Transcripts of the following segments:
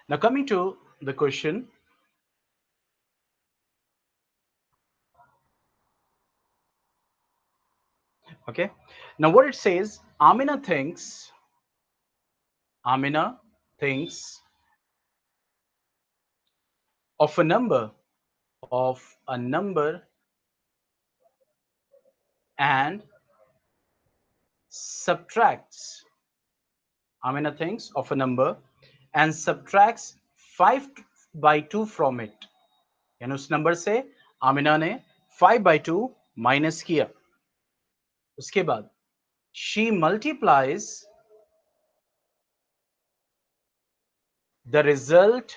Now coming to the question. Okay. Now what it says, Amina thinks of a number and subtracts. Amina thinks of a number and subtracts 5 by 2 from it. यानी उस number से आमिना ने 5 by 2 minus किया. उसके बाद she multiplies the result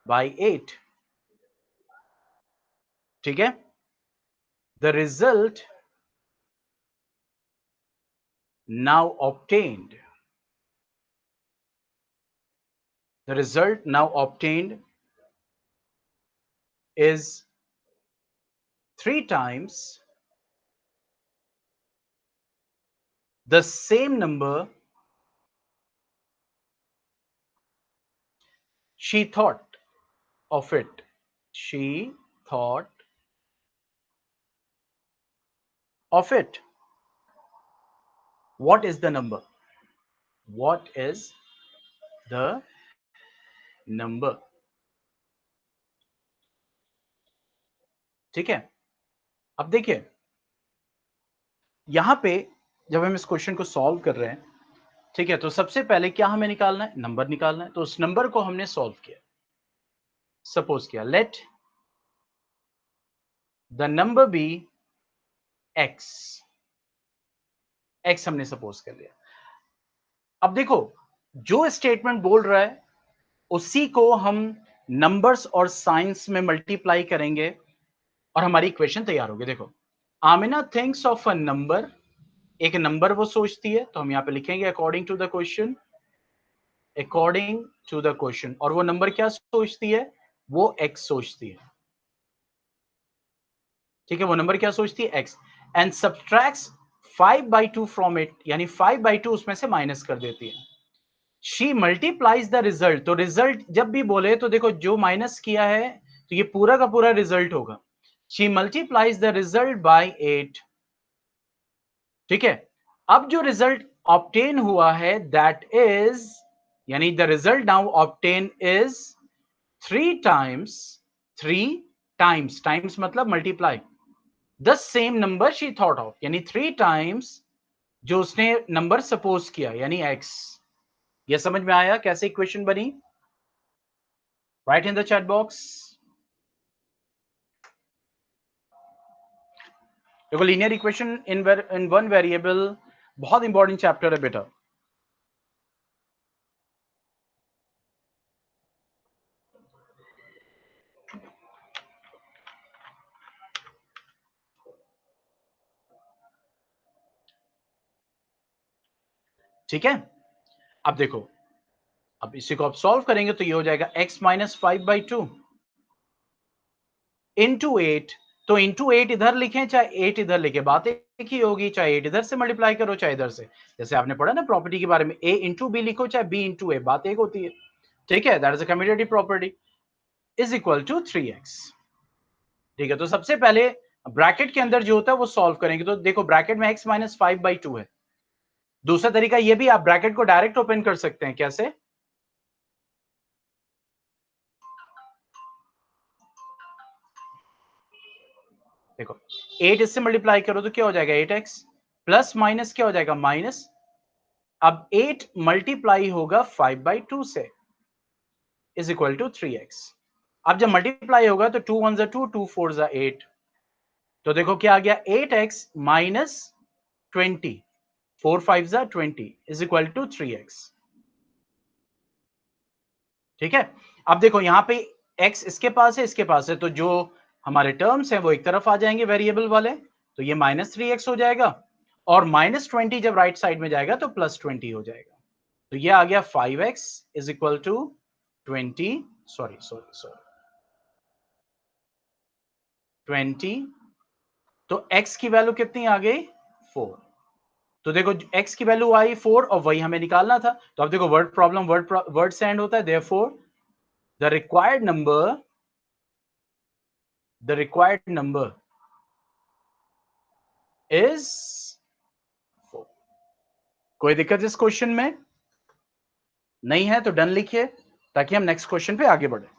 by 8. ठीक है. The result now obtained is 3 times the same number she thought of it. She thought of it. What is the number? What is the number? ठीक है. अब देखिए यहां पे जब हम इस क्वेश्चन को सॉल्व कर रहे हैं, ठीक है, तो सबसे पहले क्या हमें निकालना है? नंबर निकालना है. तो उस नंबर को हमने सॉल्व किया. सपोज किया let the number be X. X हमने सपोज कर लिया. अब देखो जो स्टेटमेंट बोल रहा है उसी को हम नंबर्स और साइंस में मल्टीप्लाई करेंगे और हमारी इक्वेशन तैयार होगी. देखो Amina thinks of a number, एक नंबर वो सोचती है, तो हम यहां पे लिखेंगे अकॉर्डिंग टू द क्वेश्चन. और वो नंबर क्या सोचती है? वो एक्स सोचती है. ठीक है, वो नंबर क्या सोचती है? X. And subtracts 5 by 2 from it, यानी 5 by 2 उसमें से माइनस कर देती है. She multiplies the result. तो रिजल्ट जब भी बोले तो देखो जो माइनस किया है तो ये पूरा का पूरा रिजल्ट होगा. She multiplies the result by 8. ठीक है. अब जो रिजल्ट ऑब्टेन हुआ है दैट इज, यानी the result now obtain is 3 times, 3 times मतलब multiply the same number she thought of, यानी 3 टाइम्स जो उसने नंबर सपोज किया, यानी एक्स. ये समझ में आया कैसे इक्वेशन बनी? Write in the chat box. देखो linear equation in one variable बहुत इंपॉर्टेंट चैप्टर है बेटा. ठीक है. अब देखो, अब इसी को आप सॉल्व करेंगे तो ये हो जाएगा x माइनस 5/2 इंटू 8. तो इंटू 8 इधर लिखें चाहे 8 इधर लिखे, बात एक ही होगी. चाहे 8 इधर से मल्टीप्लाई करो चाहे इधर से. जैसे आपने पढ़ा ना प्रॉपर्टी के बारे में, a इंटू बी लिखो चाहे b इंटू ए, बात एक होती है. ठीक है, that is a commutative property. Is equal to 3x. ठीक है, तो सबसे पहले ब्रैकेट के अंदर जो होता है वो सॉल्व करेंगे. तो देखो ब्रैकेट में x माइनस 5/2 है. दूसरा तरीका ये भी, आप ब्रैकेट को डायरेक्ट ओपन कर सकते हैं. कैसे? देखो 8 इससे मल्टीप्लाई करो तो क्या हो जाएगा? 8x प्लस माइनस क्या हो जाएगा? माइनस. अब 8 मल्टीप्लाई होगा 5/2 से, इज इक्वल टू 3x. अब जब मल्टीप्लाई होगा तो 2 1 2, 2 4 8. तो देखो क्या आ गया? 8x minus 20, 4 5 20 is equal to 3x. ठीक है. अब देखो यहां पे x इसके पास है, इसके पास है, तो जो हमारे टर्म्स हैं वो एक तरफ आ जाएंगे वेरिएबल वाले. तो ये -3x हो जाएगा और -20 जब राइट साइड में जाएगा तो +20 हो जाएगा. तो ये आ गया 5x is equal to 20, sorry sorry sorry 20. तो x की वैल्यू कितनी आ गई? 4. तो देखो x की वैल्यू आई 4 और वही हमें निकालना था। तो अब देखो वर्ड प्रॉब्लम वर्ड से एंड होता है, therefore the required number is 4। कोई दिक्कत इस क्वेश्चन में नहीं है तो डन लिखिए ताकि हम नेक्स्ट क्वेश्चन पे आगे बढ़े।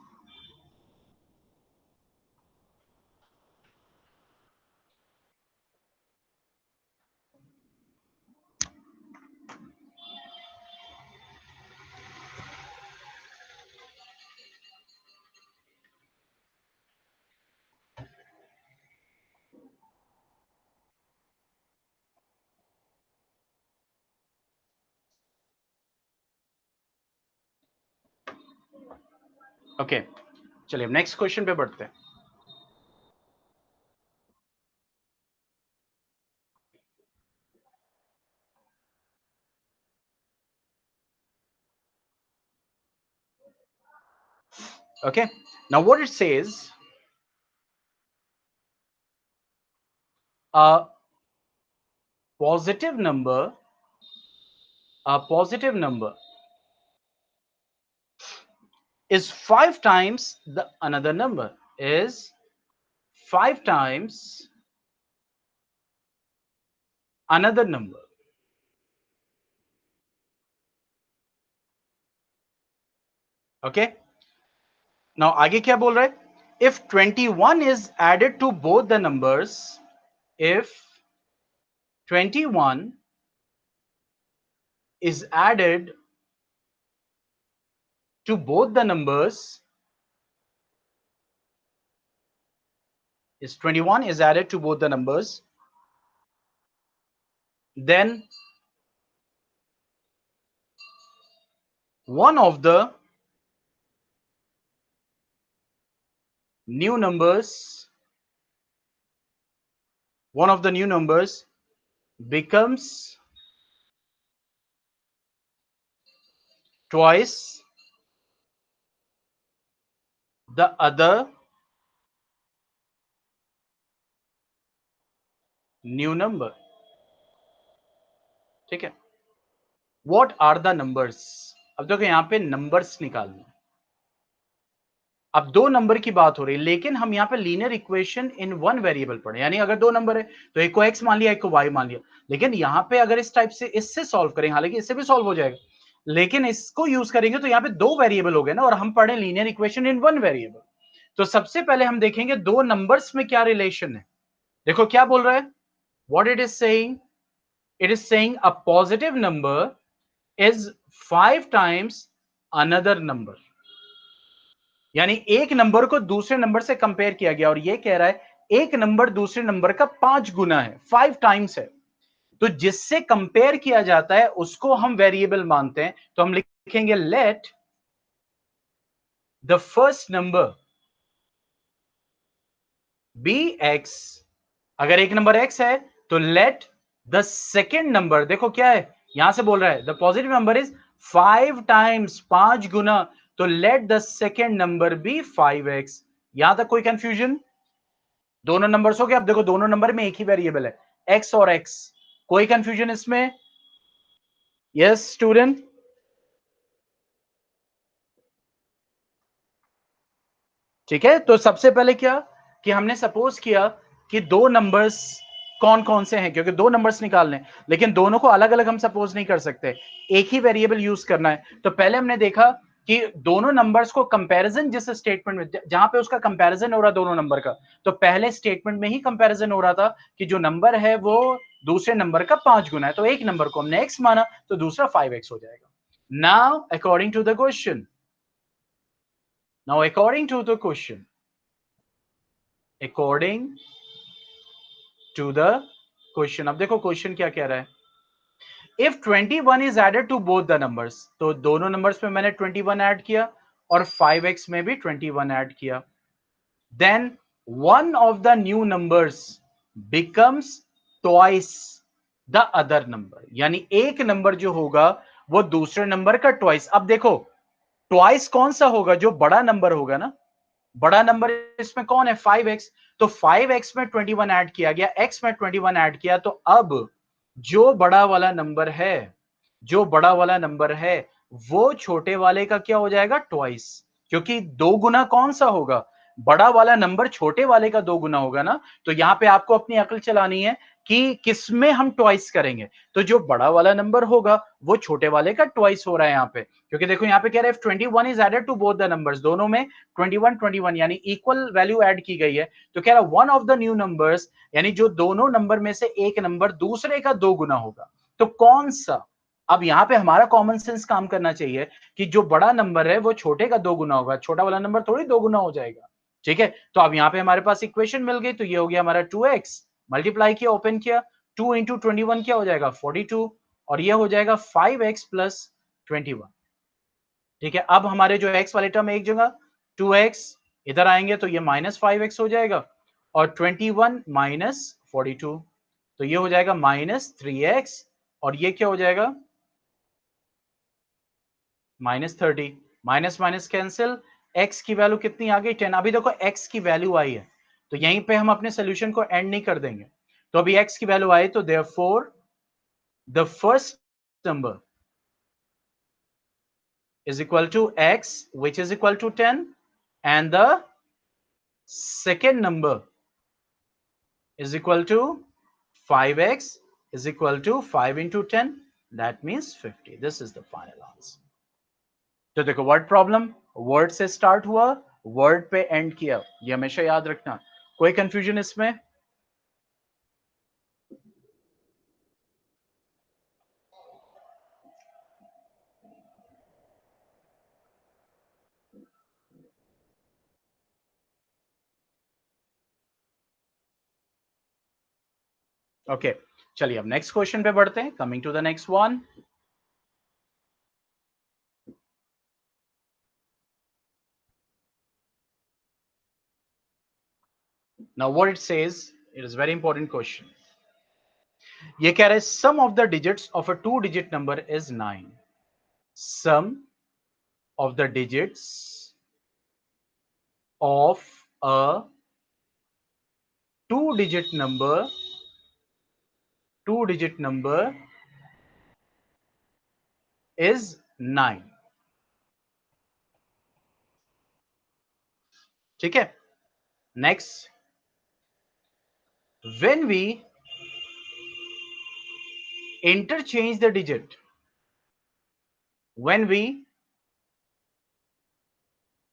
ओके चलिए नेक्स्ट क्वेश्चन पे बढ़ते हैं। Okay, now what it says, a positive number is 5 times the another number is 5 times another number. Okay, now आगे क्या बोल रहा है? If 21 is added to both the numbers, if 21 is added to both the numbers, is 21 is added to both the numbers, then one of the new numbers becomes twice the other new number. ठीक है, what are the numbers? अब देखो यहां पे numbers निकालने, अब दो number की बात हो रही है लेकिन हम यहाँ पे linear equation in one variable पढ़े, यानी अगर दो नंबर है तो एक को x मान लिया एक को y मान लिया, लेकिन यहाँ पे अगर इस टाइप से इससे सॉल्व करें, हालांकि इससे भी सॉल्व हो जाएगा लेकिन इसको यूज करेंगे तो यहाँ पे दो वेरिएबल हो गए ना, और हम पढ़े linear equation in one variable. तो सबसे पहले हम देखेंगे दो नंबर्स में क्या रिलेशन है। देखो क्या बोल रहा है, what it is saying, it is saying a positive number is 5 times another number, यानी एक नंबर को दूसरे नंबर से कंपेयर किया गया और ये कह रहा है एक नंबर दूसरे नंबर का 5 गुना है, 5 टाइम्स है। तो जिससे कंपेयर किया जाता है उसको हम वेरिएबल मानते हैं, तो हम लिखेंगे let the first number be x। अगर एक नंबर x है तो लेट द सेकेंड नंबर, देखो क्या है यहां से बोल रहा है the positive number is 5 times, 5 गुना, तो let the second number be 5x। यहां तक कोई कंफ्यूजन? दोनों नंबर्स हो गए। अब देखो दोनों नंबर में एक ही वेरिएबल है x और x, कोई कंफ्यूजन इसमें? यस स्टूडेंट, ठीक है। तो सबसे पहले क्या कि हमने सपोज किया कि दो नंबर्स कौन कौन से हैं, क्योंकि दो नंबर्स निकालने, लेकिन दोनों को अलग अलग हम सपोज नहीं कर सकते, एक ही वेरिएबल यूज करना है। तो पहले हमने देखा कि दोनों नंबर्स को कंपैरिजन जिस स्टेटमेंट में जहां पे उसका कंपैरिजन हो रहा दोनों नंबर का, तो पहले स्टेटमेंट में ही कंपैरिजन हो रहा था कि जो नंबर है वो दूसरे नंबर का 5 गुना है, तो एक नंबर को हमने x माना तो दूसरा 5x हो जाएगा। Now according to the question, according to the question, अब देखो क्वेश्चन क्या कह रहा है, if 21 is added to both the numbers, तो दोनों नंबर्स में मैंने 21 ऐड किया और 5x में भी 21 ऐड किया, then one of the new numbers becomes twice the other number, यानी एक नंबर जो होगा वो दूसरे नंबर का ट्वाइस। अब देखो ट्वाइस कौन सा होगा, जो बड़ा नंबर होगा ना, बड़ा नंबर इसमें कौन है 5x, तो 5x में 21 ऐड किया गया, x में 21 ऐड किया, तो अब जो बड़ा वाला नंबर है, जो बड़ा वाला नंबर है, वो छोटे वाले का क्या हो जाएगा? ट्वाइस। क्योंकि दो गुना कौन सा होगा? बड़ा वाला नंबर छोटे वाले का दो गुना होगा ना। तो यहां पे आपको अपनी अकल चलानी है कि किसमें हम ट्वाइस करेंगे। तो जो बड़ा वाला नंबर होगा वो छोटे वाले का ट्वाइस हो रहा है यहाँ पे। क्योंकि देखो यहाँ पे कह रहे हैं 21 is added to both the numbers, दोनों में 21 यानी इक्वल वैल्यू ऐड की गई है। तो कह रहा है one of the new numbers, यानी जो दोनों नंबर में से एक नंबर दूसरे का दो गुना होगा। तो कौन सा? अब यहां पे हमारा कॉमन सेंस काम करना चाहिए कि जो बड़ा नंबर है वो छोटे का दो गुना होगा, छोटा वाला नंबर थोड़ी दो गुना हो जाएगा। ठीक है, तो अब यहां पे हमारे पास इक्वेशन मिल गई। तो ये हो गया हमारा 2x, मल्टीप्लाई किया, ओपन किया, 2 इंटू 21 क्या हो जाएगा? 42, और ये हो जाएगा 5x प्लस 21। ठीक है, अब हमारे जो x वाले टर्म एक जगह, 2x इधर आएंगे तो ये माइनस 5x हो जाएगा, और 21 माइनस 42, तो ये हो जाएगा माइनस 3x, और ये क्या हो जाएगा? Minus 30। Minus minus cancel, x की वैल्यू कितनी आ गई? 10। अभी देखो x की वैल्यू आई है, तो यहीं पे हम अपने सोल्यूशन को एंड नहीं कर देंगे। तो अभी x की वैल्यू आई, तो therefore the first number is equal to x, which is equal to 10, and the second number is equal to 5x is equal to 5 into 10, that means 50. This is the final answer. तो देखो word problem, word से start हुआ, word पे and किया, ये हमेशा याद रखना। कोई कंफ्यूजन इसमें? ओके, चलिए अब नेक्स्ट क्वेश्चन पे बढ़ते हैं। Coming to the next one. Now what it says, it is very important question. ये कह रहा है sum of the digits of a two digit number is 9। Sum of the digits of a two digit number is 9। ठीक है, next, when we interchange the digit, when we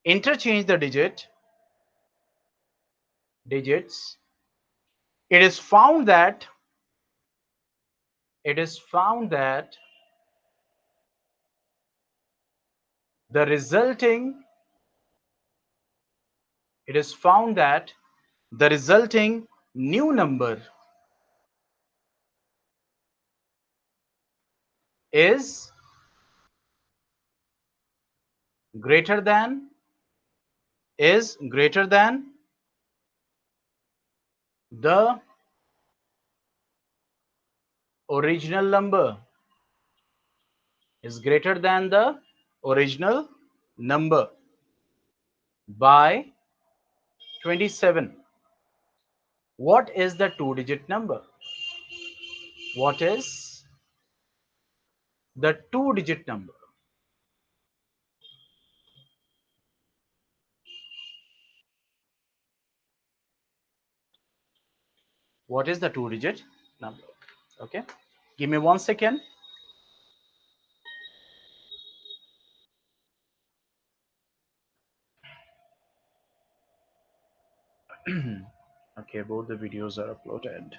interchange the digits, it is found that it is found that the resulting it is found that the resulting new number is greater than greater than the original number, is greater than the original number by 27. What is the two digit number? What is the two digit number? What is the two digit number? Okay, give me 1 second. Okay, both the videos are uploaded.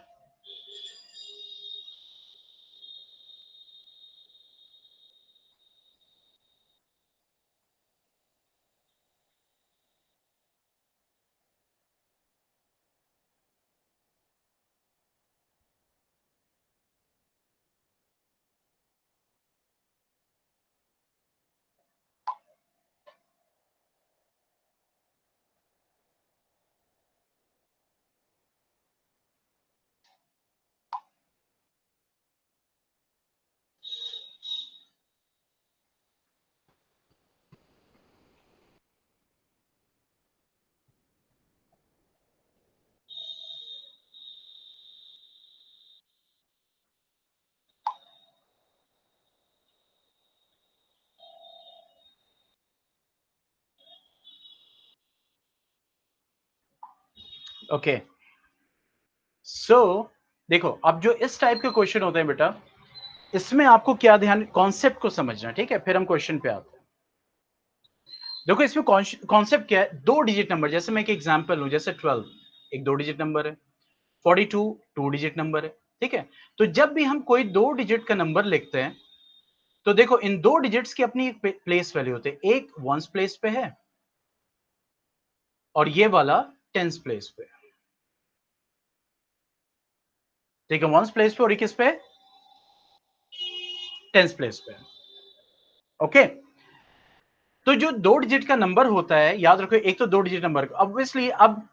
Okay, so देखो अब जो इस type के question होते हैं बेटा, इसमें आपको क्या ध्यान, कॉन्सेप्ट को समझना, ठीक है, फिर हम क्वेश्चन पे आते हैं। देखो इसमें कॉन्सेप्ट क्या है, दो डिजिट नंबर, जैसे मैं एक एग्जांपल लूं, जैसे 12 एक दो डिजिट नंबर है, 42 टू डिजिट नंबर है, ठीक है। तो जब भी हम कोई दो डिजिट का नंबर लिखते हैं, तो देखो इन दो डिजिट्स की अपनी प्लेस वैल्यू होते हैं, एक वंस प्लेस पे है और ये वाला टेंस प्लेस पे, ठीक है, वंस प्लेस पे और किस पे, टेंस प्लेस पे, ओके। तो जो दो डिजिट का नंबर होता है, याद रखो एक तो दो डिजिट नंबर, ऑब्वियसली अब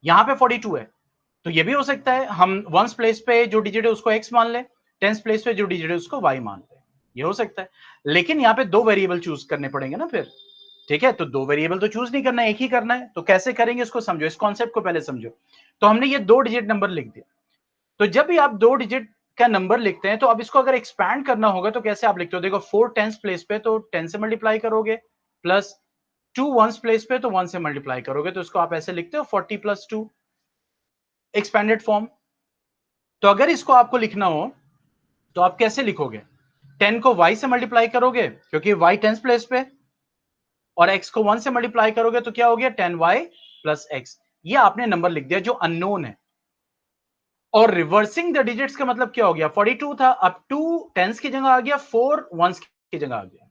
यहां पे 42 है, तो ये भी हो सकता है हम वंस प्लेस पे जो डिजिट है उसको x मान ले, टेंस प्लेस पे जो डिजिट है उसको y मान ले, ये हो सकता है। लेकिन यहाँ पे दो वेरिएबल चूज करने पड़ेंगे ना फिर, ठीक है, तो दो वेरिएबल तो चूज नहीं करना है, एक ही करना है, तो कैसे करेंगे इसको समझो, इस कॉन्सेप्ट को पहले समझो। तो हमने ये दो डिजिट नंबर लिख दिया, तो जब भी आप दो डिजिट का नंबर लिखते हैं, तो अब इसको अगर एक्सपैंड करना होगा तो कैसे आप लिखते हो, देखो 4 टेंस प्लेस पे तो 10 से मल्टीप्लाई करोगे, प्लस 2 वंस प्लेस पे तो 1 से मल्टीप्लाई करोगे, तो इसको आप ऐसे लिखते हो 40 प्लस 2, एक्सपैंडेड फॉर्म। तो अगर इसको आपको लिखना हो तो आप कैसे लिखोगे, 10 को y से मल्टीप्लाई करोगे क्योंकि y टेंस प्लेस पे, और x को 1 से मल्टीप्लाई करोगे तो क्या हो गया 10y प्लस x, ये आपने नंबर लिख दिया जो अननोन है। और रिवर्सिंग द डिजिट्स का मतलब क्या हो गया, 42 था, अब 2 टेंस की जगह आ गया, 4 वंस की जगह आ गया,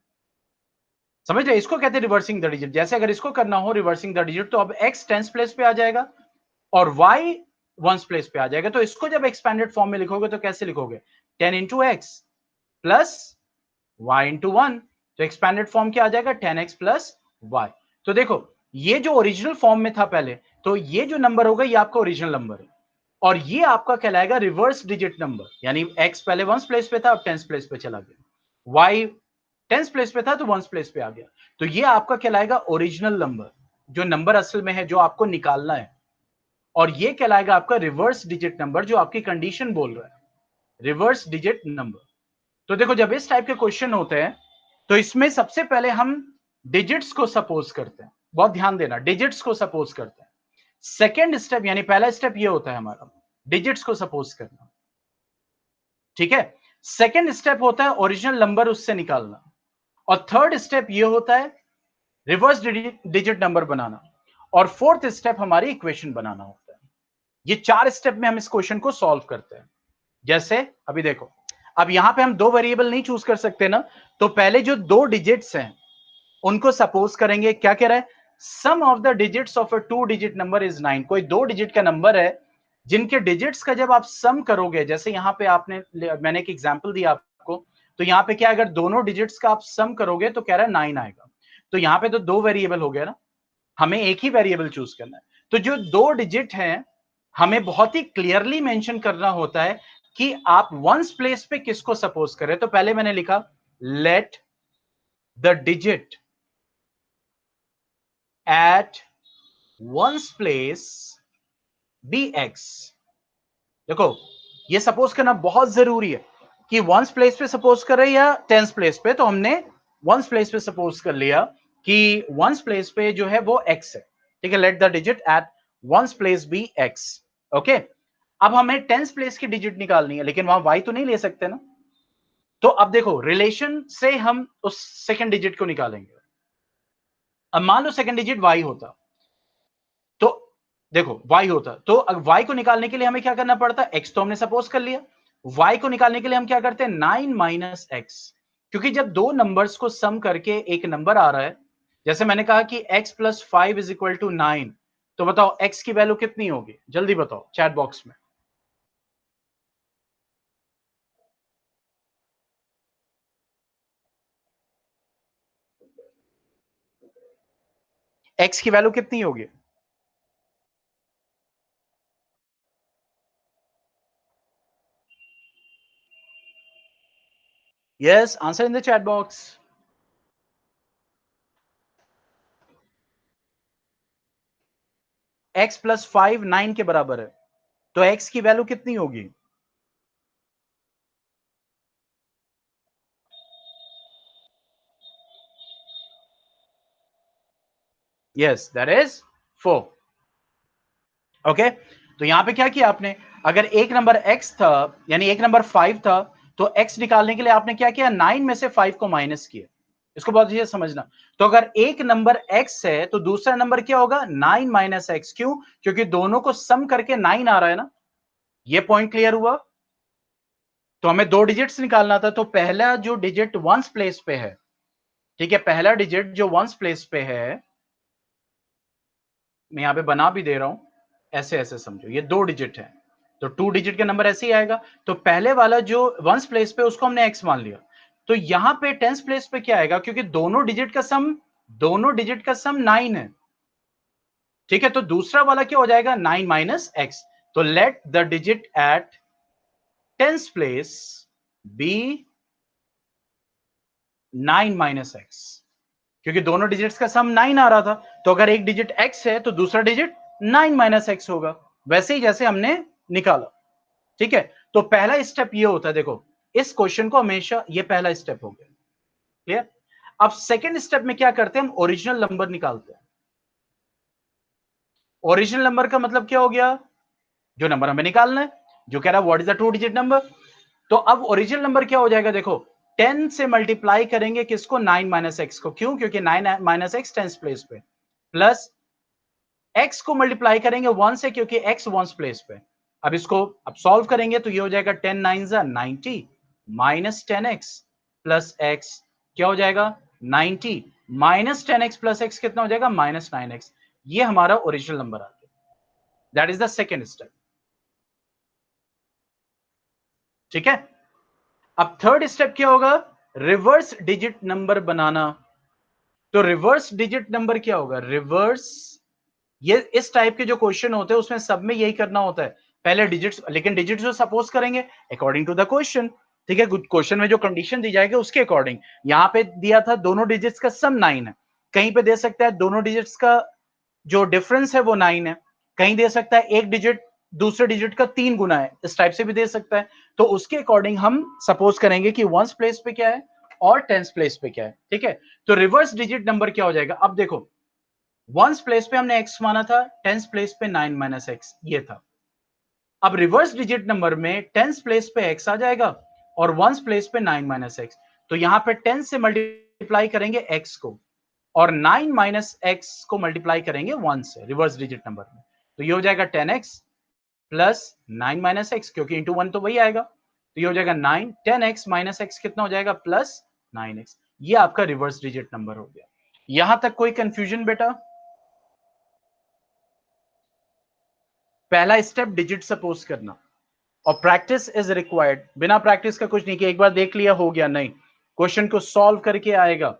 समझ रहे, इसको कहते हैं रिवर्सिंग द डिजिट। जैसे अगर इसको करना हो रिवर्सिंग द डिजिट, तो अब x टेंस प्लेस पे आ जाएगा और y वंस प्लेस पे आ जाएगा, तो इसको जब एक्सपैंडेड फॉर्म में लिखोगे तो कैसे लिखोगे, 10 into x plus y into one, तो एक्सपैंडेड फॉर्म क्या आ जाएगा 10x प्लस वाई। तो देखो ये जो ओरिजिनल फॉर्म में था पहले, तो ये जो नंबर होगा ये आपका ओरिजिनल नंबर है, और ये आपका कहलाएगा रिवर्स डिजिट नंबर, यानी x पहले वंस प्लेस पे था अब टेंस प्लेस पे चला गया, y टेंस प्लेस पे था तो वंस प्लेस पे आ गया, तो ये आपका कहलाएगा ओरिजिनल नंबर, जो नंबर असल में है जो आपको निकालना है, और ये कहलाएगा आपका रिवर्स डिजिट नंबर, जो आपकी कंडीशन बोल रहा है, रिवर्स डिजिट नंबर। तो देखो जब इस टाइप के क्वेश्चन होते हैं, तो इसमें सबसे पहले हम डिजिट्स को सपोज करते हैं, बहुत ध्यान देना, डिजिट्स को सपोज करते हैं। सेकेंड स्टेप यानी पहला स्टेप ये होता है हमारा डिजिट्स को सपोज करना, ठीक है। सेकेंड स्टेप होता है ओरिजिनल नंबर उससे निकालना, और थर्ड स्टेप ये होता है रिवर्स डिजिट नंबर बनाना, और फोर्थ स्टेप हमारी इक्वेशन बनाना होता है। ये चार स्टेप में हम इस क्वेश्चन को सॉल्व करते हैं। जैसे अभी देखो, अब यहां पे हम दो वेरिएबल नहीं चूज कर सकते ना, तो पहले जो दो डिजिट्स हैं उनको सपोज करेंगे, क्या कह रहा है, sum of the digits of a two digit number is 9, कोई दो डिजिट का नंबर है जिनके डिजिट्स का जब आप सम करोगे, जैसे यहां पे आपने, मैंने एक एग्जांपल दिया आपको, तो यहां पे क्या, अगर दोनों डिजिट्स का आप सम करोगे तो कह रहा है 9 आएगा, तो यहां पे तो दो वेरिएबल हो गया ना, हमें एक ही वेरिएबल चूज करना है। तो जो दो डिजिट हैं हमें बहुत ही क्लियरली मेंशन करना होता है कि आप वंस प्लेस पे किसको सपोज करें, तो पहले मैंने लिखा let the digit at ones place be X. देखो ये सपोज करना बहुत जरूरी है कि वंस प्लेस पे सपोज कर रहे या टेंस प्लेस पे, तो हमने वंस प्लेस पे सपोज कर लिया कि वंस प्लेस पे जो है वो एक्स है, ठीक है, let the digit at ones place be X, okay. अब हमें टेंस प्लेस की डिजिट निकालनी है, लेकिन वहां वाई तो नहीं ले सकते ना, तो अब देखो रिलेशन से हम उस सेकंड डिजिट को निकालेंगे। अब मान लो सेकंड डिजिट वाई होता, तो देखो y होता, तो y को निकालने के लिए हमें क्या करना पड़ता, x तो हमने सपोज कर लिया, y को निकालने के लिए हम क्या करते हैं 9 माइनस एक्स, क्योंकि जब दो नंबर्स को सम करके एक नंबर आ रहा है, जैसे मैंने कहा कि x plus 5 is equal to 9, तो बताओ x की वैल्यू कितनी होगी, जल्दी बताओ चैट बॉक्स में, x की वैल्यू कितनी होगी, yes answer in the chat box. x plus 5 9 के बराबर है, तो x की वैल्यू कितनी होगी, यस दैट इज 4, ओके। तो यहां पे क्या किया आपने, अगर एक नंबर x था यानी एक नंबर 5 था, तो x निकालने के लिए आपने क्या किया, 9 में से 5 को माइनस किया। इसको बहुत अच्छे से समझना। तो अगर एक नंबर x है तो दूसरा नंबर क्या होगा, 9 माइनस एक्स। क्यों? क्योंकि दोनों को सम करके 9 आ रहा है ना। ये पॉइंट क्लियर हुआ? तो हमें दो डिजिट्स निकालना था, तो पहला जो डिजिट वंस प्लेस पे है, ठीक है, पहला डिजिट जो वंस प्लेस पे है, मैं यहां पे बना भी दे रहा हूं, ऐसे ऐसे समझो, ये दो डिजिट है, तो टू डिजिट का नंबर ऐसे ही आएगा। तो पहले वाला जो वंस प्लेस पे उसको हमने एक्स मान लिया। तो यहां पे टेंस प्लेस पे क्या आएगा, क्योंकि दोनों डिजिट का सम 9 है, ठीक है। तो दूसरा वाला क्या हो जाएगा, 9 माइनस एक्स। तो let the digit at tens place be 9 minus X, क्योंकि दोनों डिजिट्स का सम 9 आ रहा था। तो अगर एक डिजिट x है तो दूसरा डिजिट 9 माइनस एक्स होगा, वैसे ही जैसे हमने निकाला, ठीक है। तो पहला स्टेप ये होता है, देखो इस क्वेश्चन को हमेशा, ये पहला स्टेप हो गया, क्लियर। अब सेकेंड स्टेप में क्या करते हैं, हम ओरिजिनल नंबर निकालते हैं। ओरिजिनल नंबर का मतलब क्या हो गया, जो नंबर हमें निकालना है, जो कह रहा है what is the two digit number. तो अब ओरिजिनल नंबर क्या हो जाएगा, देखो 10 से मल्टीप्लाई करेंगे किसको, 9 माइनस एक्स को। क्यों? क्योंकि 9 माइनस एक्स टेंस प्लेस पे, प्लस x को मल्टीप्लाई करेंगे 1 से, क्योंकि x वंस प्लेस पे। अब इसको अब सॉल्व करेंगे तो ये हो जाएगा 10 9 जा 90 माइनस 10x प्लस x, क्या हो जाएगा 90 माइनस 10x प्लस x कितना हो जाएगा, माइनस 9x। ये हमारा ओरिजिनल नंबर आ गया। That is the second step, ठीक है। अब थर्ड स्टेप क्या होगा, रिवर्स डिजिट नंबर बनाना। तो रिवर्स डिजिट नंबर क्या होगा, रिवर्स, ये इस टाइप के जो क्वेश्चन होते हैं उसमें सब में यही करना होता है, पहले डिजिट्स, लेकिन डिजिट्स जो सपोज करेंगे अकॉर्डिंग टू द क्वेश्चन, ठीक है। क्वेश्चन में जो कंडीशन दी जाएगी उसके अकॉर्डिंग। यहां पे दिया था दोनों डिजिट्स का सम 9 है, कहीं पे दे सकता है दोनों डिजिट्स का जो डिफरेंस है वो 9 है, कहीं दे सकता है एक डिजिट दूसरे डिजिट का 3 गुना है, इस टाइप से भी दे सकता है। तो उसके अकॉर्डिंग हम सपोज करेंगे कि वंस प्लेस पे क्या है और टेंस प्लेस पे क्या है, ठीक है। तो रिवर्स डिजिट नंबर क्या हो जाएगा, अब देखो वंस प्लेस पे हमने x माना था, टेंस प्लेस पे 9 माइनस एक्स ये था। अब रिवर्स डिजिट नंबर में टेंस प्लेस पे x आ जाएगा और वंस प्लेस पे 9 माइनस एक्स। तो यहां पे 10 से मल्टीप्लाई करेंगे x को और 9 माइनस एक्स को मल्टीप्लाई करेंगे 1 से रिवर्स डिजिट नंबर में। तो ये हो जाएगा 10x प्लस 9 माइनस एक्स, क्योंकि इंटू 1 तो वही आएगा। तो ये हो जाएगा 9 10x माइनस एक्स कितना हो जाएगा, प्लस 9x। ये आपका रिवर्स डिजिट नंबर हो गया। यहां तक कोई कंफ्यूजन बेटा? पहला स्टेप डिजिट सपोज करना, और प्रैक्टिस इज रिक्वायर्ड। बिना प्रैक्टिस का कुछ नहीं, कि एक बार देख लिया हो गया, नहीं, क्वेश्चन को सॉल्व करके आएगा।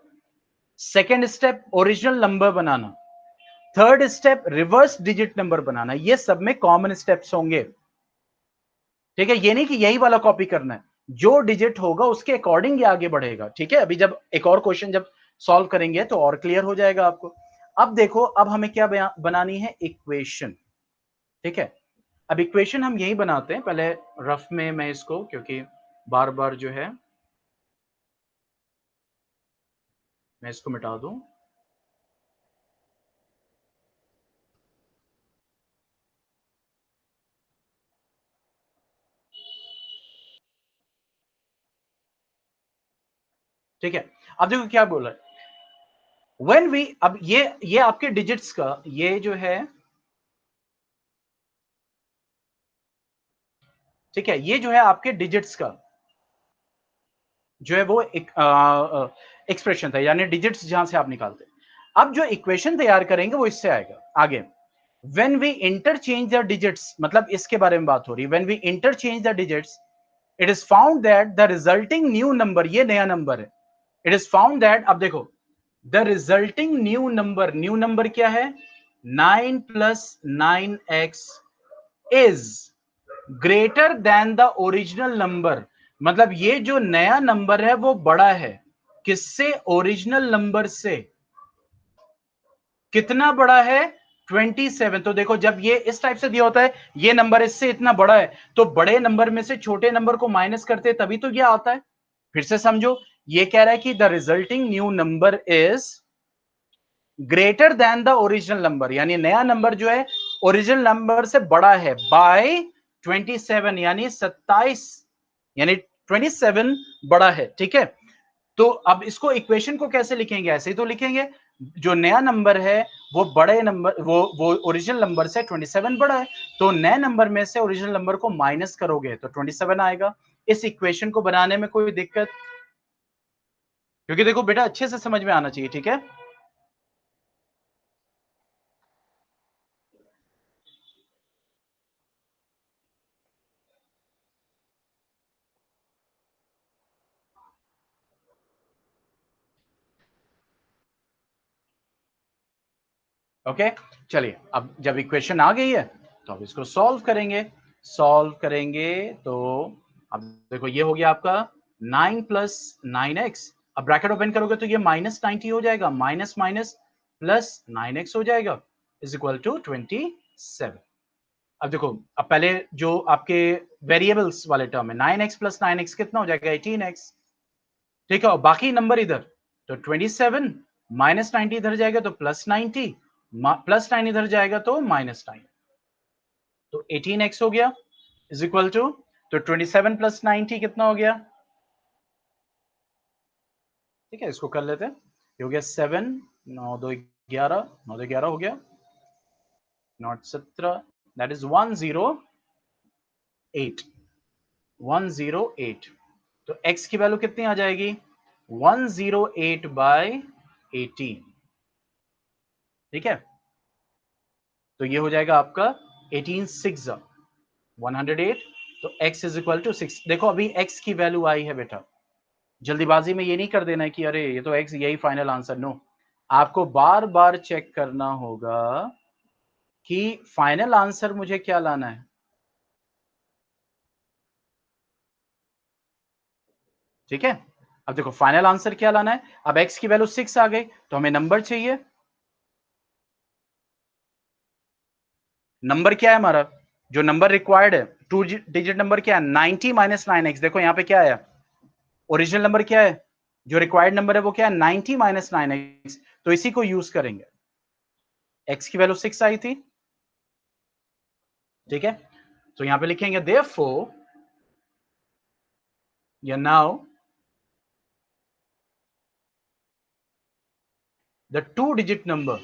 सेकेंड स्टेप ओरिजिनल नंबर बनाना, third step reverse digit number बनाना, ये सब में कॉमन स्टेप्स होंगे, ठीक है। ये नहीं कि यही वाला कॉपी करना है, जो डिजिट होगा उसके अकॉर्डिंग ये आगे बढ़ेगा, ठीक है। अभी जब एक और क्वेश्चन जब सॉल्व करेंगे तो और क्लियर हो जाएगा आपको। अब देखो, अब हमें क्या बनानी है, इक्वेशन, ठीक है। अब इक्वेशन हम यही बनाते हैं, पहले रफ में मैं इसको, क्योंकि बार बार जो है मैं इसको मिटा दूं, ठीक है। अब देखो क्या बोला है, व्हेन वी, अब ये आपके डिजिट्स का, ये जो है, ठीक है, ये जो है आपके डिजिट्स का जो है वो एक एक्सप्रेशन था, यानी डिजिट्स जहां से आप निकालते हैं। अब जो इक्वेशन तैयार करेंगे वो इससे आएगा आगे। When we interchange the digits, मतलब इसके बारे में बात हो रही है, when we interchange the digits it is found that the resulting new number, ये नया नंबर है, इट इज फाउंड दैट, अब देखो द रिजल्टिंग न्यू नंबर क्या है, 9 plus 9x is greater than the original number. मतलब ये जो नया नंबर है वो बड़ा है किससे, ओरिजिनल नंबर से। कितना बड़ा है, 27। तो देखो जब ये इस टाइप से दिया होता है, ये नंबर इससे इतना बड़ा है, तो बड़े नंबर में से छोटे नंबर को माइनस करते तभी तो ये आता है। फिर से समझो, ये कह रहा है कि the resulting new number is greater than the original number, यानी नया नंबर जो है ओरिजिनल नंबर से बड़ा है बाय 27, यानी 27, यानी 27 बड़ा है, ठीक है। तो अब इसको इक्वेशन को कैसे लिखेंगे, ऐसे ही तो लिखेंगे, जो नया नंबर है वो बड़े नंबर, वो ओरिजिनल नंबर से 27 बड़ा है, तो नए नंबर में से ओरिजिनल नंबर को माइनस करोगे तो 27 आएगा। इस इक्वेशन को बनाने में कोई दिक्कत, क्योंकि देखो बेटा अच्छे से समझ में आना चाहिए, ठीक है। ओके, चलिए अब जब इक्वेशन आ गई है तो अब इसको सॉल्व करेंगे। सॉल्व करेंगे तो अब देखो ये हो गया आपका 9 प्लस 9x, अब ब्रैकेट ओपन करोगे तो ये माइनस 90 हो जाएगा, माइनस माइनस प्लस 9x हो जाएगा इज इक्वल टू 27। अब देखो, अब पहले जो आपके वेरिएबल्स वाले टर्म है 9x प्लस 9x कितना हो जाएगा 18x, ठीक है। और बाकी नंबर इधर तो 27 माइनस 90 इधर जाएगा तो प्लस 90, प्लस 9 इधर जाएगा तो माइनस 9, तो 18x हो गया इज इक्वल टू, तो 27 प्लस 90 कितना हो गया, ठीक है। इसको कर लेते हैं, ये हो गया 7, 9 2 11, 9 2 11 हो गया, नॉट 17, दैट इज 108, 108। तो x की वैल्यू कितनी आ जाएगी 108 बाय 18, ठीक है। तो ये हो जाएगा आपका 18 6 108, तो x इज इक्वल टू 6। देखो अभी x की वैल्यू आई है बेटा, जल्दीबाजी में ये नहीं कर देना है कि अरे ये तो x यही फाइनल आंसर, नो, आपको बार बार चेक करना होगा कि फाइनल आंसर मुझे क्या लाना है, ठीक है। अब देखो फाइनल आंसर क्या लाना है, अब x की वैल्यू 6 आ गई तो हमें नंबर चाहिए, नंबर क्या है हमारा, जो नंबर रिक्वायर्ड है टू डिजिट नंबर क्या है 90 माइनस 9x, देखो यहां पे क्या है, ओरिजिनल नंबर क्या है, जो रिक्वायर्ड नंबर है वो क्या है 90 माइनस 9x, तो इसी को यूज करेंगे। x की वैल्यू 6 आई थी, ठीक है। तो यहां पे लिखेंगे therefore या now the two digit number,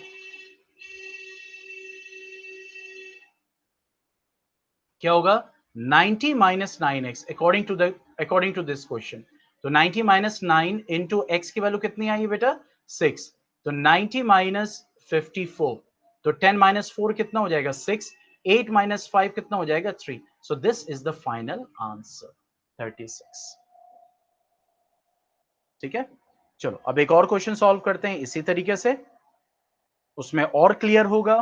क्या होगा 90 minus 9x according to this question, तो 90 माइनस 9 इंटू एक्स की वैल्यू कितनी आई है बेटा 6, तो 90 माइनस 54, तो 10 माइनस 4 कितना हो जाएगा 6, 8 माइनस 5 कितना हो जाएगा 3, so this is the final answer 36, ठीक है। चलो अब एक और क्वेश्चन सॉल्व करते हैं इसी तरीके से, उसमें और क्लियर होगा।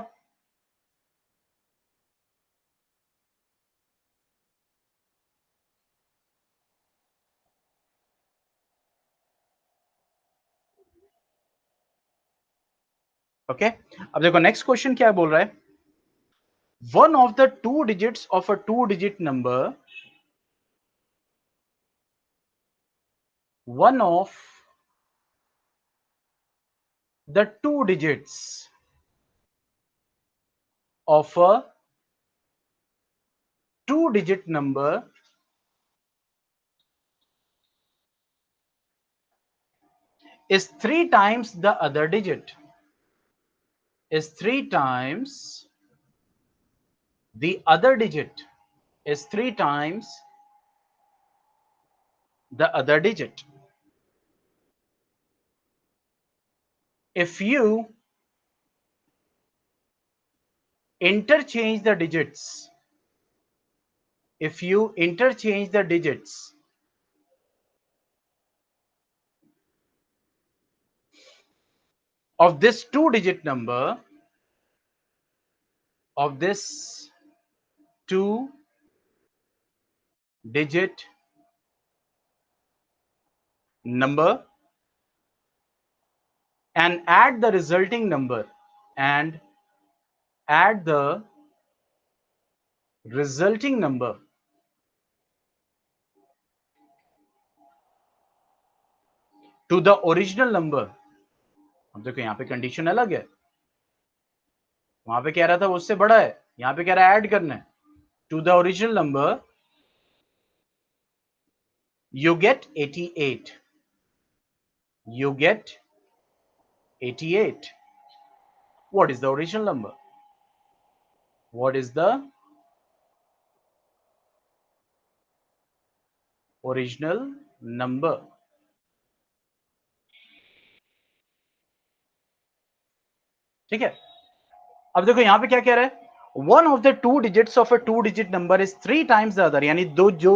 ओके, अब देखो नेक्स्ट क्वेश्चन क्या बोल रहा है, one of the two digits of a two digit number, one of the two digits of a two digit number is three times the other digit, is three times the other digit, is three times the other digit. If you interchange the digits, if you interchange the digits of this two digit number, of this two digit number, and add the resulting number, and add the resulting number to the original number। अब देखो यहां पे condition अलग है, वहां पे कह रहा था वो उससे बड़ा है, यहां पे कह रहा है ऐड करना है to the original number, you get 88. You get 88. What is the original number? What is the original number? ठीक है, अब देखो यहां पे क्या कह रहा है, one of the two digits of a two digit number is 3 times the other, यानी दो जो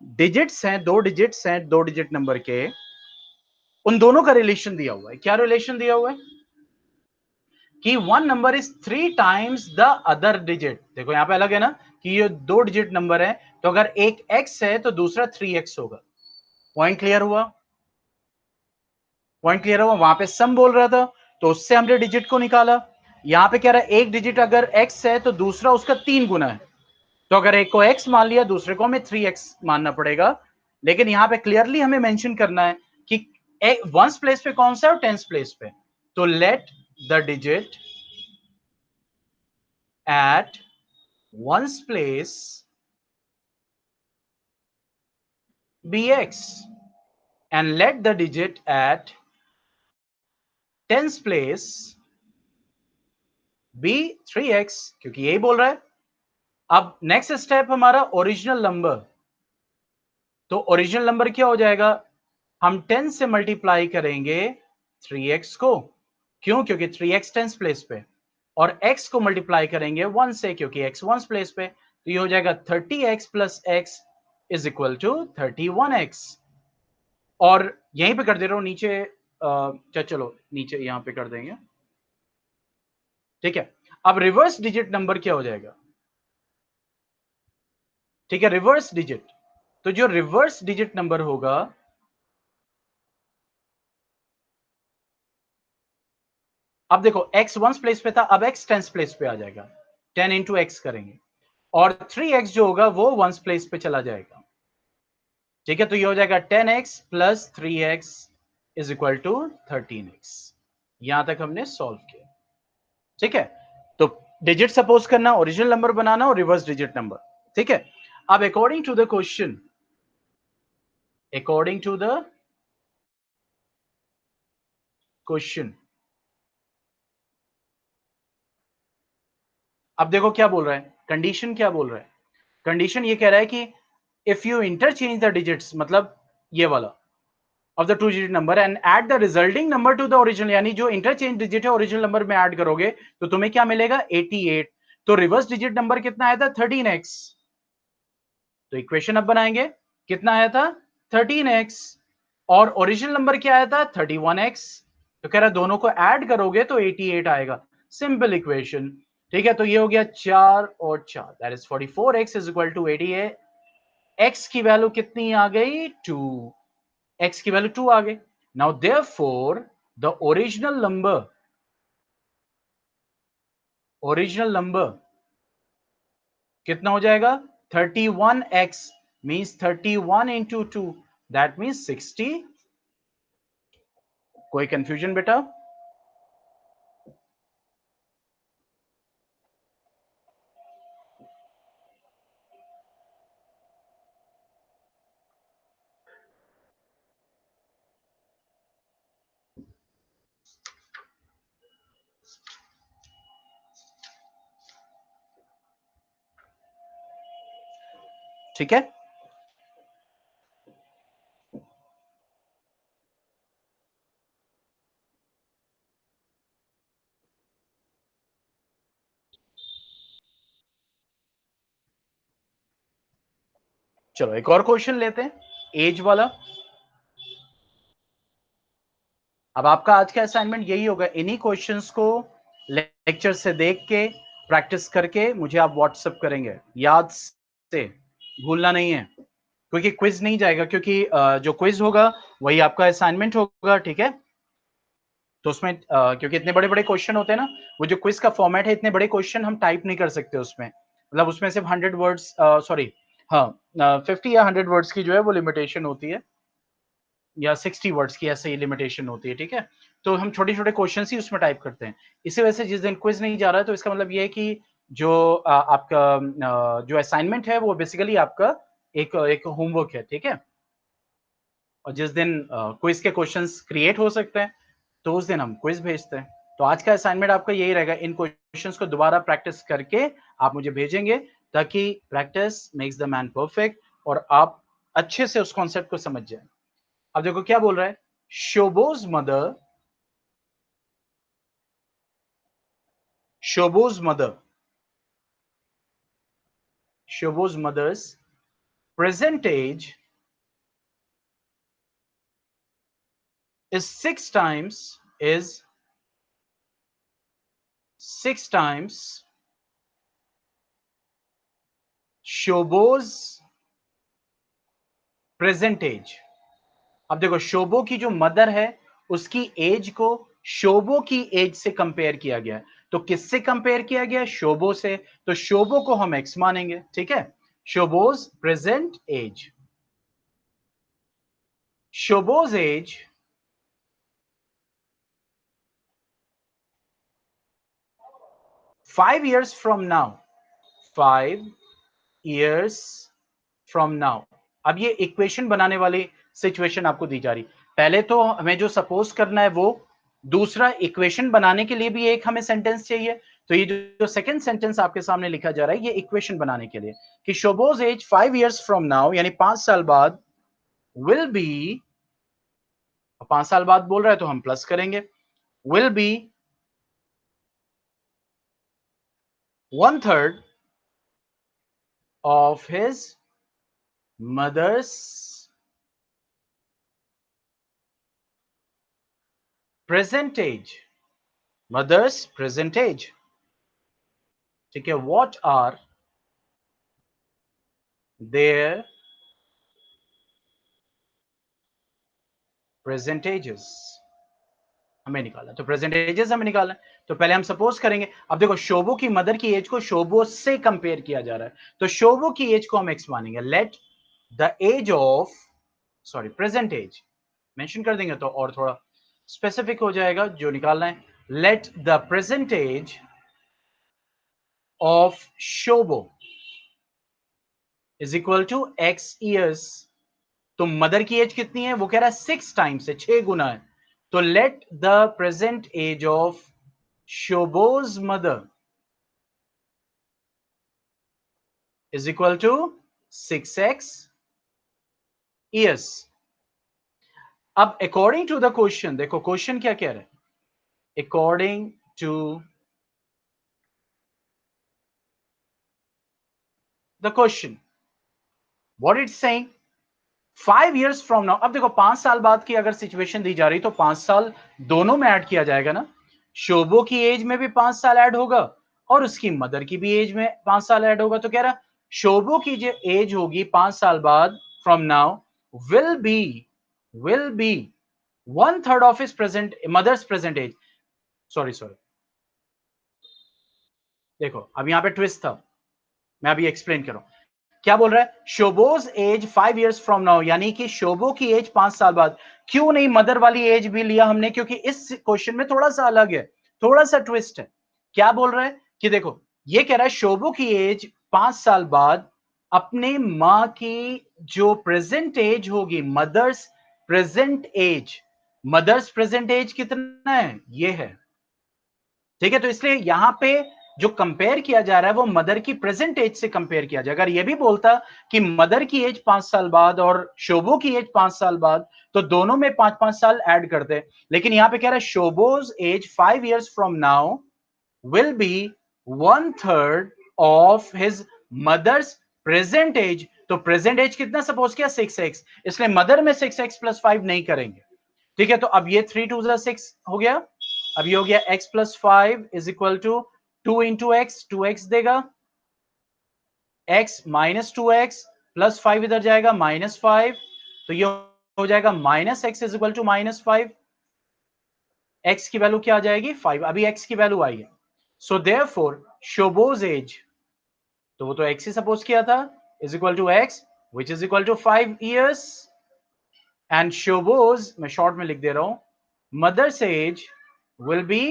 डिजिट्स हैं, दो डिजिट्स हैं दो डिजिट नंबर के, उन दोनों का रिलेशन दिया हुआ है। क्या रिलेशन दिया हुआ है कि one number is 3 times the other digit. देखो यहां पे अलग है ना कि ये दो डिजिट नंबर है, तो अगर एक x है तो दूसरा 3x होगा। पॉइंट क्लियर हुआ? पॉइंट क्लियर हुआ? वहां पे सम बोल रहा था तो उससे हमने डिजिट को निकाला। यहां पे कह रहा है एक डिजिट अगर x है तो दूसरा उसका 3 गुना है, तो अगर एक को x मान लिया दूसरे को हमें 3x मानना पड़ेगा। लेकिन यहां पे क्लियरली हमें मेंशन करना है कि वंस प्लेस पे कौन सा है और टेंस प्लेस पे। तो let the digit at ones place be x and let the digit at tens place be 3x, क्योंकि यही बोल रहा है। अब नेक्स्ट स्टेप हमारा ओरिजिनल नंबर, तो ओरिजिनल नंबर क्या हो जाएगा, हम 10 से मल्टीप्लाई करेंगे 3x को, क्यों, क्योंकि 3x टेंस प्लेस पे, और x को मल्टीप्लाई करेंगे 1 से क्योंकि x वंस प्लेस पे, तो ये हो जाएगा 30x plus x is equal to 31x। और यहीं पे कर दे रहा हूं नीचे, चलो नीचे यहां पे कर देंगे। ठीक है, अब रिवर्स डिजिट नंबर क्या हो जाएगा, ठीक है, रिवर्स डिजिट, तो जो रिवर्स डिजिट नंबर होगा, अब देखो x वंस प्लेस पे था, अब x टेंस प्लेस पे आ जाएगा, 10 इंटू एक्स करेंगे, और 3x जो होगा वो वंस प्लेस पे चला जाएगा। ठीक है, तो ये हो जाएगा 10x plus 3x is equal to 13x। यहां तक हमने सॉल्व किया। ठीक है, तो डिजिट सपोज करना, ओरिजिनल नंबर बनाना और रिवर्स डिजिट नंबर। ठीक है, अब according to the question, according to the question, अब देखो क्या बोल रहा है, कंडीशन क्या बोल रहा है, कंडीशन ये कह रहा है कि if you interchange the digits, मतलब ये वाला of the two digit number and add the resulting number two the original, यानी जो इंटरचेंज डिजिट है ओरिजिनल नंबर में ऐड करोगे तो तुम्हें क्या मिलेगा 88। तो रिवर्स डिजिट नंबर कितना आया था 13x, तो इक्वेशन अब बनाएंगे, कितना आया था 13x, और ओरिजिनल नंबर क्या आया था 31x, तो कह रहा है दोनों को ऐड करोगे तो 88 आएगा। Simple equation. ठीक है, तो ये हो गया 4 और 4 that is 44x is equal to 88। x की वैल्यू कितनी आ गई 2, x की वैल्यू 2 आ गई। Now therefore the original number कितना हो जाएगा 31x means 31 into 2 that means 60। कोई कंफ्यूजन बेटा? ठीक है, चलो एक और क्वेश्चन लेते हैं, एज वाला। अब आपका आज का असाइनमेंट यही होगा, इन्हीं क्वेश्चंस को लेक्चर से देख के प्रैक्टिस करके मुझे आप व्हाट्सएप करेंगे, याद से भूलना नहीं है, क्योंकि क्विज नहीं जाएगा, क्योंकि जो क्विज होगा वही आपका असाइनमेंट होगा। ठीक है, तो उसमें क्योंकि इतने बड़े बड़े क्वेश्चन होते हैं ना, वो जो क्विज का फॉर्मेट है, इतने बड़े क्वेश्चन हम टाइप नहीं कर सकते उसमें, मतलब उसमें सिर्फ 100 वर्ड्स, सॉरी हाँ 50 या 100 वर्ड्स की जो है वो लिमिटेशन होती है, या 60 वर्ड्स की ऐसे ही लिमिटेशन होती है। ठीक है, तो हम छोटे छोटे क्वेश्चन ही उसमें टाइप करते हैं। इसी वजह से जिस दिन क्विज नहीं जा रहा है तो इसका मतलब ये है कि जो आपका जो असाइनमेंट है वो बेसिकली आपका एक होमवर्क है, ठीक है। और जिस दिन क्विज के क्वेश्चंस क्रिएट हो सकते हैं तो उस दिन हम क्विज भेजते हैं। तो आज का असाइनमेंट आपका यही रहेगा, इन क्वेश्चंस को दोबारा प्रैक्टिस करके आप मुझे भेजेंगे, ताकि practice makes the man perfect और आप अच्छे से उस कॉन्सेप्ट को समझ जाए। अब देखो क्या बोल रहा है, Shobo's mother, Shobo's mother, Shobo's mother's present age is six times Shobo's present age. अब देखो शोबो की जो मदर है उसकी एज को शोबो की एज से कंपेयर किया गया है। तो किससे कंपेयर किया गया? शोबो से। तो शोबो को हम एक्स मानेंगे, ठीक है। Shobo's present age, Shobo's age 5 years from now, 5 years from now। अब ये इक्वेशन बनाने वाली सिचुएशन आपको दी जा रही। पहले तो हमें जो सपोज करना है वो दूसरा, इक्वेशन बनाने के लिए भी एक हमें सेंटेंस चाहिए। तो ये जो सेकंड सेंटेंस आपके सामने लिखा जा रहा है ये इक्वेशन बनाने के लिए, कि शोबोज एज 5 years फ्रॉम नाउ, यानी 5 साल बाद, विल बी, 5 साल बाद बोल रहा है तो हम प्लस करेंगे, will be 1/3 of his mother's present age, mother's present age, ठीक है। व्हाट आर देयर प्रेजेंटेजेस हमें निकालना, तो प्रेजेंटेजेस हमें निकालना है। तो पहले हम सपोज करेंगे। अब देखो शोबो की मदर की एज को शोबो से कंपेयर किया जा रहा है, तो शोबो की एज को हम एक्स मानेंगे। Let the age of, sorry present age mention कर देंगे तो और थोड़ा स्पेसिफिक हो जाएगा जो निकालना है। Let the present age of Shobo is equal to x years. तो मदर की एज कितनी है? वो कह रहा है 6 टाइम्स है, 6 गुना है। तो let the present age of Shobo's mother is equal to 6x years. अब अकॉर्डिंग टू द क्वेश्चन, देखो क्वेश्चन क्या कह रहा है। According to the question, what it's saying, 5 years from now. अब देखो 5 साल बाद की अगर सिचुएशन दी जा रही तो 5 साल दोनों में ऐड किया जाएगा ना। शोबो की एज में भी 5 साल ऐड होगा और उसकी मदर की भी एज में 5 साल ऐड होगा। तो कह रहा शोबो की जो एज होगी 5 साल बाद from now will be, will be 1/3 of his present mother's present age. Sorry sorry, देखो अब यहां पे ट्विस्ट था, मैं अभी एक्सप्लेन कर रहा हूं। क्या बोल रहा है? Shobo's age 5 years from now, यानी कि शोबो की एज 5 साल बाद। क्यों नहीं मदर वाली एज भी लिया हमने? क्योंकि इस क्वेश्चन में थोड़ा सा अलग है, थोड़ा सा ट्विस्ट है। क्या बोल रहा है कि देखो ये कह रहा है शोबो की एज 5 साल बाद अपने मां की जो प्रेजेंट एज होगी, mother's present age, mother's present age कितना है? ये है, ठीक है। तो इसलिए यहां पे जो कंपेयर किया जा रहा है वो मदर की प्रेजेंट एज से कंपेयर किया जाए। अगर ये भी बोलता कि मदर की एज 5 साल बाद और शोबो की एज 5 साल बाद, तो दोनों में 5-5 साल ऐड करते। लेकिन यहां पे कह रहा है Shobo's age 5 years from now will be 1/3 of his mother's present age. तो प्रेजेंट एज कितना सपोज किया? 6x, इसलिए मदर में 6x + 5 नहीं करेंगे, ठीक है। तो अब ये 3 2 6 हो गया। अब ये हो गया x + 5 is equal to 2 × x, 2x देगा, x - 2x + 5 इधर जाएगा -5, तो ये हो जाएगा -x is equal to -5। x की वैल्यू क्या आ जाएगी? 5। अभी x की वैल्यू आई है। सो देयरफॉर शोबोज एज, तो वो तो x ही सपोज किया था, is equal to x which is equal to 5 years। And Shobo's, मैं शॉर्ट में लिख दे रहा हूं, mother's age will be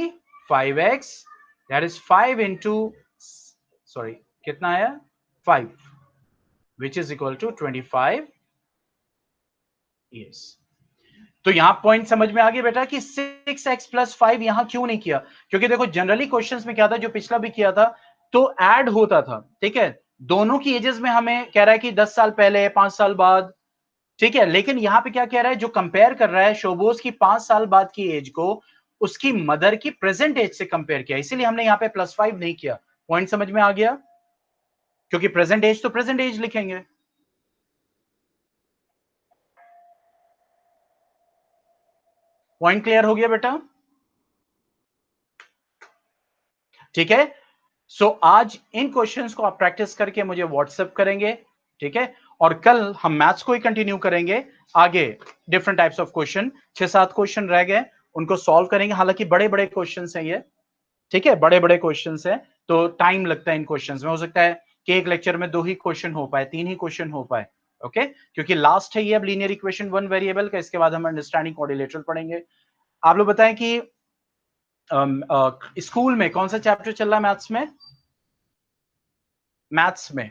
5x, that is 5 into sorry कितना आया 5 which is equal to 25 years. तो यहां पॉइंट समझ में आ गया बेटा कि 6x + 5 यहां क्यों नहीं किया, क्योंकि देखो जनरली क्वेश्चंस में क्या था, जो पिछला भी किया था तो ऐड होता था, ठीक है, दोनों की एजेस में हमें कह रहा है कि 10 साल पहले 5 साल बाद, ठीक है, लेकिन यहां पे क्या कह रहा है, जो कंपेयर कर रहा है शोबोज की 5 साल बाद की एज को उसकी मदर की प्रेजेंट एज से कंपेयर किया, इसीलिए हमने यहां पे +5 नहीं किया। पॉइंट समझ में आ गया, क्योंकि प्रेजेंट एज तो प्रेजेंट एज लिखेंगे। पॉइंट क्लियर हो गया बेटा? ठीक है, सो आज इन क्वेश्चंस को आप प्रैक्टिस करके मुझे व्हाट्सएप करेंगे, ठीक है, और कल हम मैथ्स को ही कंटिन्यू करेंगे आगे, different types of question, 6-7 question रह गए, उनको सॉल्व करेंगे, हालांकि बड़े बड़े क्वेश्चन हैं ये, ठीक है, बड़े बड़े क्वेश्चन हैं, तो टाइम लगता है इन क्वेश्चन में, हो सकता है कि एक लेक्चर में 2 ही क्वेश्चन हो पाए, 3 ही क्वेश्चन हो पाए, ओके, क्योंकि लास्ट है ये अब लीनियर इक्वेशन 1 वेरिएबल का, इसके बाद हम अंडरस्टैंडिंग क्वाड्रिलेटरल पढ़ेंगे। आप लोग बताएं कि स्कूल में कौन सा चैप्टर चल रहा है मैथ्स में? मैथ्स में